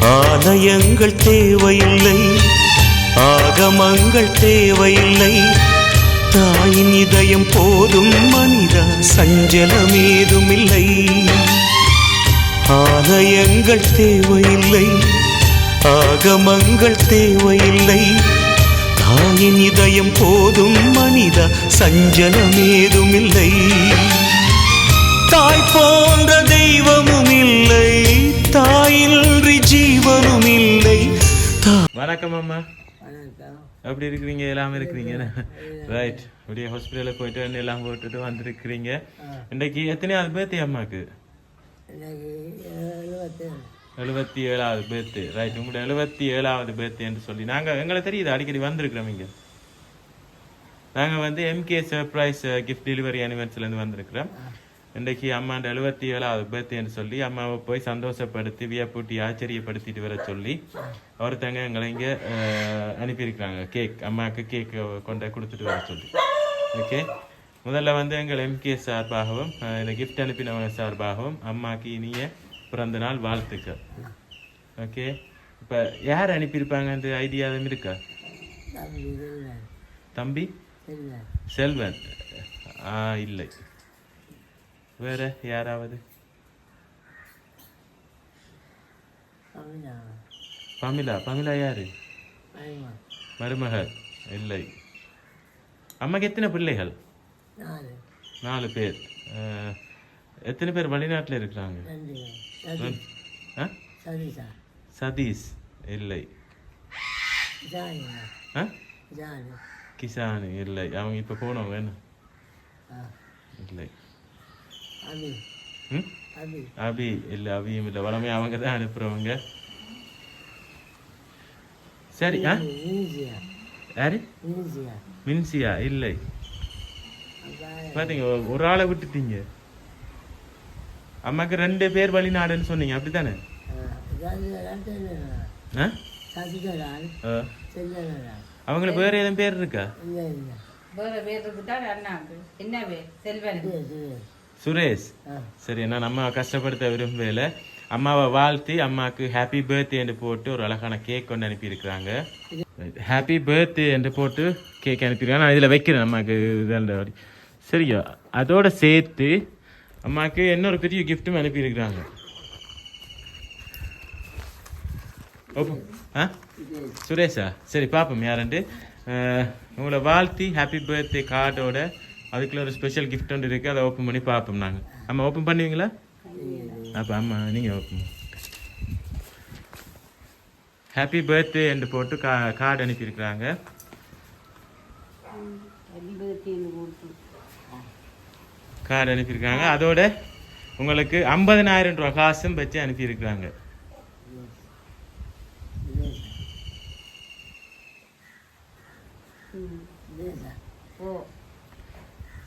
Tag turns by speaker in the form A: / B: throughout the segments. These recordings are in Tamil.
A: ஆலயங்கள் தேவையில்லை, ஆகமங்கள் தேவையில்லை, தாயின் இதயம் போதும் மனிதா, சஞ்சலமேதுமில்லை. ஆலயங்கள் தேவையில்லை, ஆகமங்கள் தேவையில்லை, தாயின் இதயம் போதும் மனிதா, சஞ்சலமேதுமில்லை. தாய் போன்ற தெய்வமும் இல்லை, தாயின்றி ஜீவனும் இல்லை. வணக்கம் அம்மா, எப்படி இருக்கிறீங்க? எல்லாமே இருக்கிறீங்க ரைட். அப்படியே ஹாஸ்பிட்டலுக்கு போயிட்டு எல்லாம் போட்டுட்டு வந்துருக்கிறீங்க. இன்றைக்கு எத்தனையாவது பேர்த்து அம்மாக்கு? 77வது பேர்த்து. ரைட், உங்களோட 77வது பேர்த்து என்று சொல்லி நாங்கள் எங்களை தெரியுது, அடிக்கடி வந்திருக்கிறோம். இங்கே நாங்கள் வந்து MK சர்ப்ரைஸ் கிஃப்ட் டெலிவரி அனிவர்சரிலேருந்து வந்திருக்கிறோம். இன்றைக்கு அம்மாண்ட 77வது பேர்த்துன்னு சொல்லி அம்மாவை போய் சந்தோஷப்படுத்தி வியப்பூட்டி ஆச்சரியப்படுத்திட்டு வர சொல்லி ஒருத்தங்க எங்களை இங்கே அனுப்பியிருக்கிறாங்க. கேக், அம்மாவுக்கு கேக் கொண்டு கொடுத்துட்டு வர சொல்லி. ஓகே, முதல்ல வந்து எங்கள் MK சார்பாகவும் இந்த கிஃப்ட் அனுப்பினவங்க சார்பாகவும் அம்மாவுக்கு இனிய பிறந்த நாள் வாழ்த்துக்கள். ஓகே, இப்போ யார் அனுப்பியிருப்பாங்க அந்த ஐடியாவும் இருக்கா? தம்பி செல்வன். இல்லை, வேற யாராவது? பமிலா. பமிலா யாரு? மருமகள். இல்லை. அம்மாக்கு எத்தனை பிள்ளைகள்? 4 பேர். எத்தனை பேர் வெளிநாட்டில் இருக்கிறாங்க? சதீஷ். இல்லை. கிசானு. இல்லை, அவங்க இப்போ போனவங்க என்ன? இல்லை. அபி இல்லை, அபியும் இல்லை. வளமே அவங்க தான் அனுப்புறவங்க. சரி. யாரு? மின்சியா. இல்லை. பாத்தீங்க, ஒரு ஆளை விட்டுட்டீங்க. அம்மாக்கு 2 பேர் வெளிநாடுன்னு சொன்னீங்க, அப்படித்தானே? அவங்களுக்கு வேற ஏதும் பேர் இருக்கா? சுரேஷ். சரி, நான் அம்மா கஷ்டப்படுத்த விரும்பல. அம்மாவை வாழ்த்தி அம்மாவுக்கு ஹாப்பி பர்த்டே என்று போட்டு ஒரு அழகான கேக் கொண்டு அனுப்பியிருக்கிறாங்க. ஹாப்பி பர்த்டே என்று போட்டு கேக் அனுப்பியிருக்காங்க. நான் இதில் வைக்கிறேன் அம்மாவுக்கு இதில். சரியா, அதோட சேர்த்து அம்மாவுக்கு இன்னொரு பெரிய கிஃப்ட்டும் அனுப்பியிருக்கிறாங்க. சுரேஷா? சரி, பார்ப்போம் யாருண்டு. உங்களை வாழ்த்தி ஹாப்பி பர்த்டே கார்டோட அதுக்குள்ள ஒரு ஸ்பெஷல் கிஃப்ட் ஒன்று இருக்குது. அதை ஓப்பன் பண்ணி பார்ப்போம் நாங்கள். அம்மா ஓப்பன் பண்ணுவீங்களா? அப்போ அம்மா நீங்கள் ஓப்பன். ஹாப்பி பர்த்டே என்று போட்டு கார்டு அனுப்பியிருக்கிறாங்க. கார்டு அனுப்பியிருக்காங்க. அதோட உங்களுக்கு 50,000 ரூபா காசும் வச்சு அனுப்பியிருக்கிறாங்க.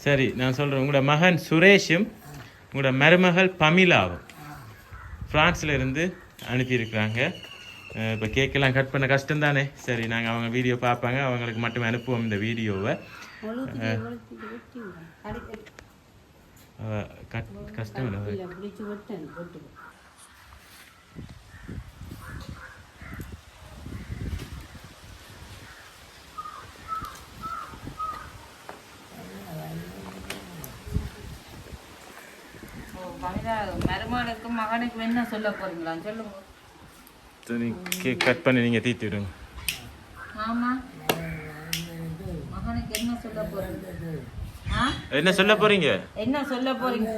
A: சரி, நான் சொல்கிறேன். உங்களோட மகன் சுரேஷும் உங்களோட மருமகள் பமிலாவும் ஃப்ரான்ஸில் இருந்து அனுப்பியிருக்கிறாங்க. இப்போ கேக்கெல்லாம் கட் பண்ண கஷ்டம் தானே. சரி, நாங்கள் அவங்க வீடியோ பார்ப்பாங்க, அவங்களுக்கு மட்டுமே அனுப்புவோம் இந்த வீடியோவை. கஷ்டம் இல்லை.
B: மருமகளுக்கும் மகனுக்கும் என்ன சொல்ல போறீங்களா? சொல்லுங்க.
A: கேக் கட் பண்ணி நீங்க தீத்தி விடுங்க.
B: ஆமா, மகனுக்கு என்ன சொல்ல போறீங்க?
A: என்ன சொல்ல போறீங்க?
B: என்ன சொல்ல போறீங்க?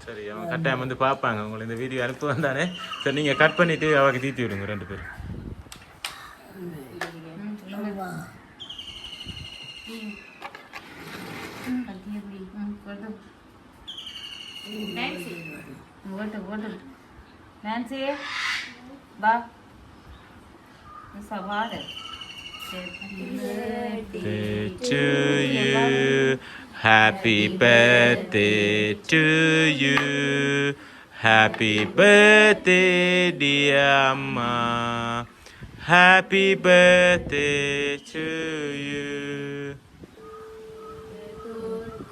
A: சரி, அவன் கட்டாயம் வந்து பார்ப்பாங்க உங்களை இந்த வீடியோ அனுப்பு வந்தானே. சரி, நீங்கள் கட் பண்ணிவிட்டு அவருக்கு தீத்தி விடுங்க 2 பேரும்.
B: நான்சி, வா. சவாடு
A: Birthday to you. Happy birthday to you. Happy birthday, dear Amma. Happy birthday to you.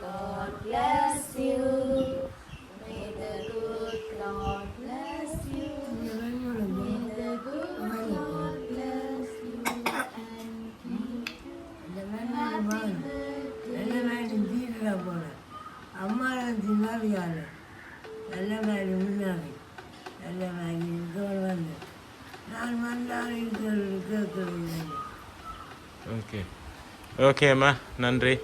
C: God bless you. May the good Lord bless you. May the good Lord bless you and keep.
D: அம்மா தின்னாவியால் நல்ல மாதிரி முன்னாடி நல்ல மாதிரி இருக்கவன் வந்து நான் வந்தால் கேட்கவில்லை.
A: ஓகே ஓகே அம்மா நன்றி.